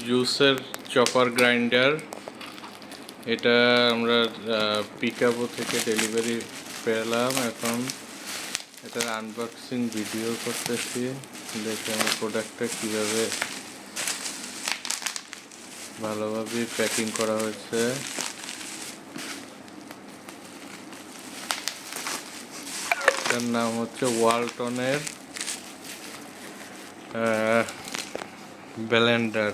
জুসের chopper grinder. এটা আমরা পিকআপও থেকে ডেলিভারি পেলাম। এখন এটার আনবক্সিং ভিডিও করতেছি, দেখে আমার প্রোডাক্টটা কীভাবে ভালোভাবে প্যাকিং করা হয়েছে। এটার নাম হচ্ছে ওয়ালটনের ব্লেন্ডার।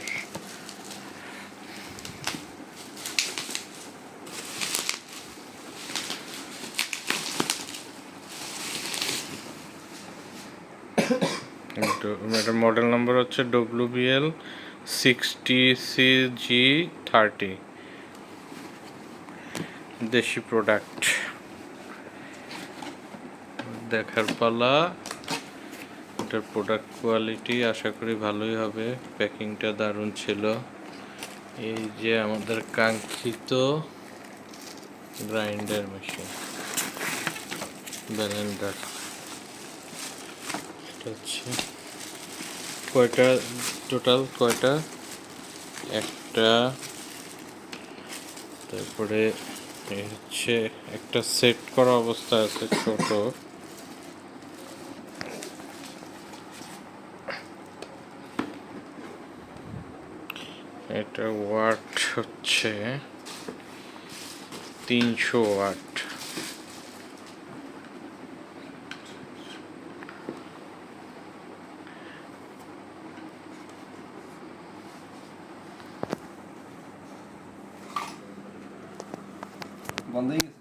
এটার মডেল নাম্বার হচ্ছে WBL 60CG30। দেশি প্রোডাক্ট, দেখার পালা। এটার প্রোডাক্ট কোয়ালিটি আশা করি ভালোই হবে। প্যাকিংটা দারুণ ছিল। এই যে আমাদের কাঙ্ক্ষিত গ্রাইন্ডার মেশিন, ব্লেন্ডার। এটা হচ্ছে কয়টা টোটাল, কয়টা, একটা, তারপরে হচ্ছে একটা সেট করা অবস্থা আছে ছোট। এটা ওয়াট হচ্ছে 300 ওয়াট। বন্ধ হয়ে গেছে।